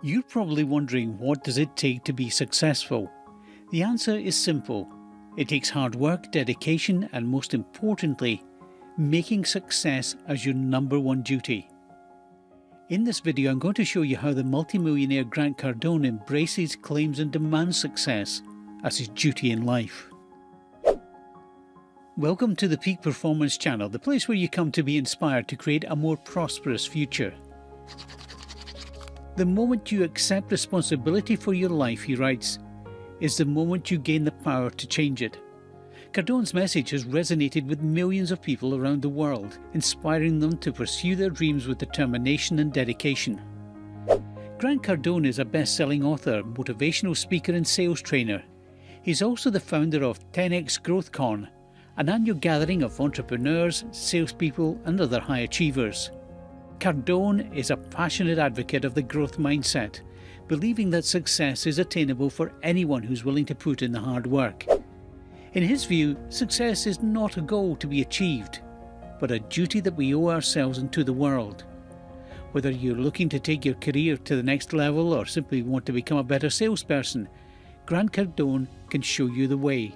You're probably wondering, what does it take to be successful? The answer is simple. It takes hard work, dedication, and most importantly, making success as your number one duty. In this video, I'm going to show you how the multi-millionaire Grant Cardone embraces, claims and demands success as his duty in life. Welcome to the Peak Performance channel, the place where you come to be inspired to create a more prosperous future. The moment you accept responsibility for your life, he writes, is the moment you gain the power to change it. Cardone's message has resonated with millions of people around the world, inspiring them to pursue their dreams with determination and dedication. Grant Cardone is a best-selling author, motivational speaker and sales trainer. He's also the founder of 10X GrowthCon, an annual gathering of entrepreneurs, salespeople and other high achievers. Cardone is a passionate advocate of the growth mindset, believing that success is attainable for anyone who's willing to put in the hard work. In his view, success is not a goal to be achieved, but a duty that we owe ourselves and to the world. Whether you're looking to take your career to the next level or simply want to become a better salesperson, Grant Cardone can show you the way.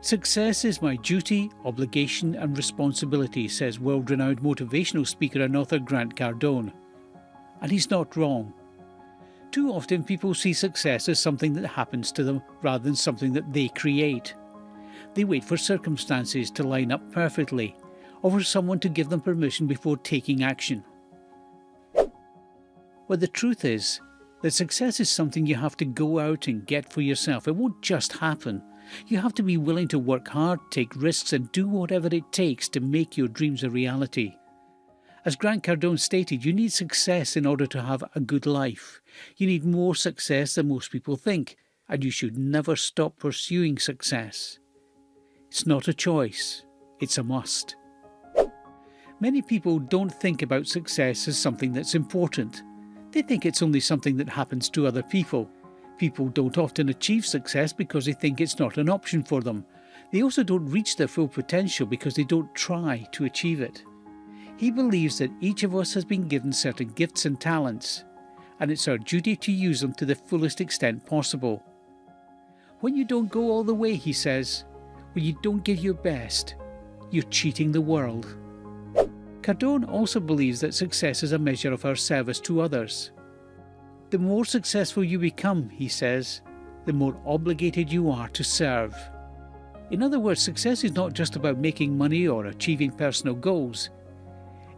Success is my duty, obligation and responsibility, says world-renowned motivational speaker and author Grant Cardone. And he's not wrong. Too often people see success as something that happens to them rather than something that they create. They wait for circumstances to line up perfectly, or for someone to give them permission before taking action. But the truth is that success is something you have to go out and get for yourself. It won't just happen. You have to be willing to work hard, take risks and do whatever it takes to make your dreams a reality. As Grant Cardone stated, you need success in order to have a good life. You need more success than most people think, and you should never stop pursuing success. It's not a choice, it's a must. Many people don't think about success as something that's important. They think it's only something that happens to other people. People don't often achieve success because they think it's not an option for them. They also don't reach their full potential because they don't try to achieve it. He believes that each of us has been given certain gifts and talents, and it's our duty to use them to the fullest extent possible. When you don't go all the way, he says, when you don't give your best, you're cheating the world. Cardone also believes that success is a measure of our service to others. The more successful you become, he says, the more obligated you are to serve. In other words, success is not just about making money or achieving personal goals.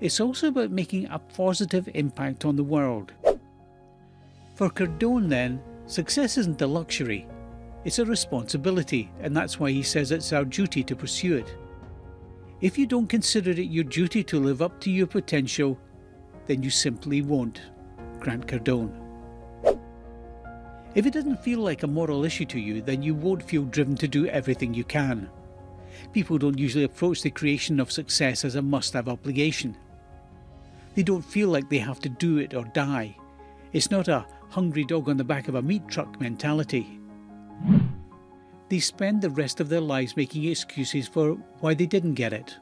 It's also about making a positive impact on the world. For Cardone, then, success isn't a luxury. It's a responsibility, and that's why he says it's our duty to pursue it. If you don't consider it your duty to live up to your potential, then you simply won't. Grant Cardone. If it doesn't feel like a moral issue to you, then you won't feel driven to do everything you can. People don't usually approach the creation of success as a must-have obligation. They don't feel like they have to do it or die. It's not a hungry dog on the back of a meat truck mentality. They spend the rest of their lives making excuses for why they didn't get it.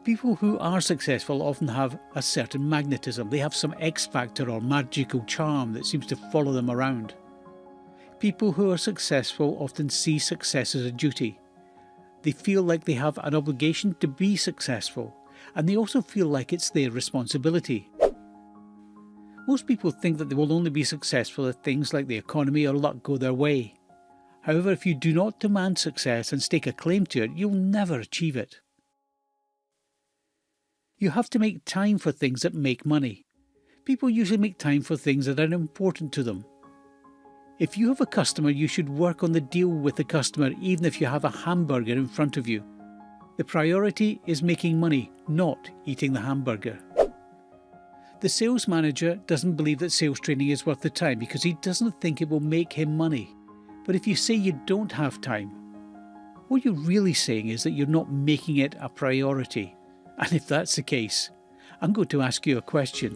People who are successful often have a certain magnetism. They have some X-factor or magical charm that seems to follow them around. People who are successful often see success as a duty. They feel like they have an obligation to be successful, and they also feel like it's their responsibility. Most people think that they will only be successful if things like the economy or luck go their way. However, if you do not demand success and stake a claim to it, you'll never achieve it. You have to make time for things that make money. People usually make time for things that are important to them. If you have a customer, you should work on the deal with the customer even if you have a hamburger in front of you. The priority is making money, not eating the hamburger. The sales manager doesn't believe that sales training is worth the time because he doesn't think it will make him money. But if you say you don't have time, what you're really saying is that you're not making it a priority. And if that's the case, I'm going to ask you a question.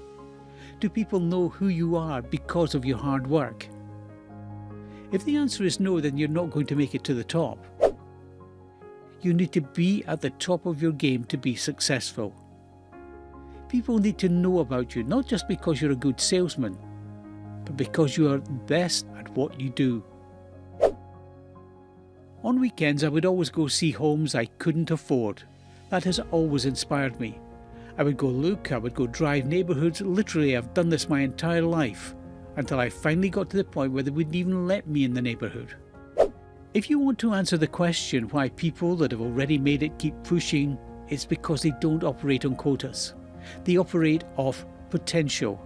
Do people know who you are because of your hard work? If the answer is no, then you're not going to make it to the top. You need to be at the top of your game to be successful. People need to know about you, not just because you're a good salesman, but because you are best at what you do. On weekends, I would always go see homes I couldn't afford. That has always inspired me. I would go look, I would go drive neighbourhoods. Literally, I've done this my entire life, until I finally got to the point where they wouldn't even let me in the neighbourhood. If you want to answer the question why people that have already made it keep pushing, it's because they don't operate on quotas. They operate off potential.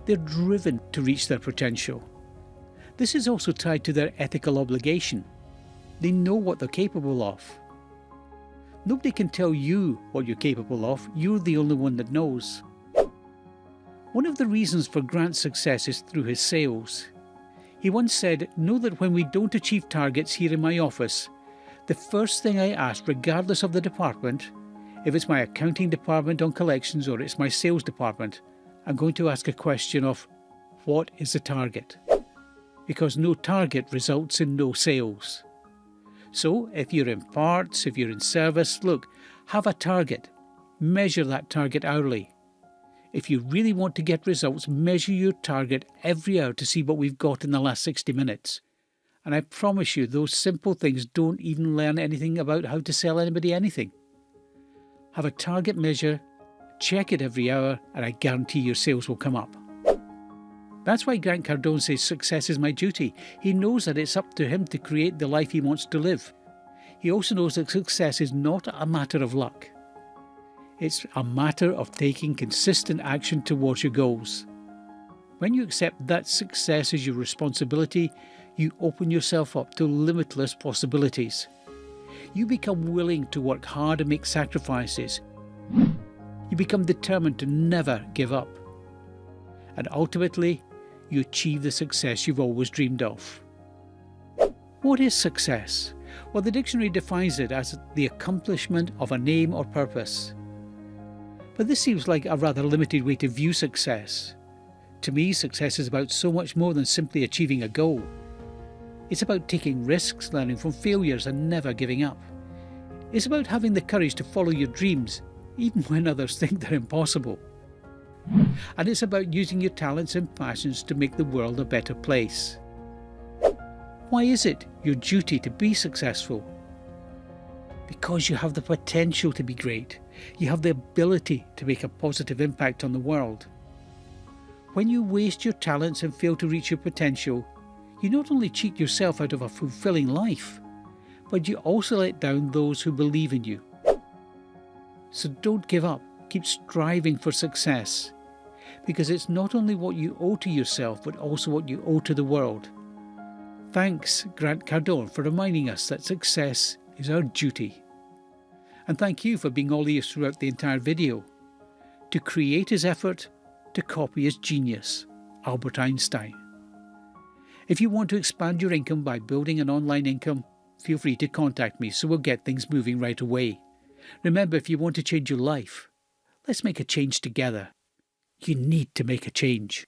They're driven to reach their potential. This is also tied to their ethical obligation. They know what they're capable of. Nobody can tell you what you're capable of. You're the only one that knows. One of the reasons for Grant's success is through his sales. He once said, "Know that when we don't achieve targets here in my office, the first thing I ask, regardless of the department, if it's my accounting department on collections or it's my sales department, I'm going to ask a question of, what is the target? Because no target results in no sales. So if you're in parts, if you're in service, look, have a target. Measure that target hourly. If you really want to get results, measure your target every hour to see what we've got in the last 60 minutes. And I promise you, those simple things don't even learn anything about how to sell anybody anything. Have a target measure, check it every hour, and I guarantee your sales will come up. That's why Grant Cardone says success is my duty. He knows that it's up to him to create the life he wants to live. He also knows that success is not a matter of luck. It's a matter of taking consistent action towards your goals. When you accept that success is your responsibility, you open yourself up to limitless possibilities. You become willing to work hard and make sacrifices. You become determined to never give up. And ultimately, you achieve the success you've always dreamed of. What is success? Well, the dictionary defines it as the accomplishment of a name or purpose. But this seems like a rather limited way to view success. To me, success is about so much more than simply achieving a goal. It's about taking risks, learning from failures, and never giving up. It's about having the courage to follow your dreams, even when others think they're impossible. And it's about using your talents and passions to make the world a better place. Why is it your duty to be successful? Because you have the potential to be great. You have the ability to make a positive impact on the world. When you waste your talents and fail to reach your potential, you not only cheat yourself out of a fulfilling life, but you also let down those who believe in you. So don't give up. Keep striving for success, because it's not only what you owe to yourself, but also what you owe to the world. Thanks, Grant Cardone, for reminding us that success is our duty. And thank you for being all ears throughout the entire video. To create is effort, to copy is genius. Albert Einstein. If you want to expand your income by building an online income, feel free to contact me so we'll get things moving right away. Remember, if you want to change your life, let's make a change together. You need to make a change.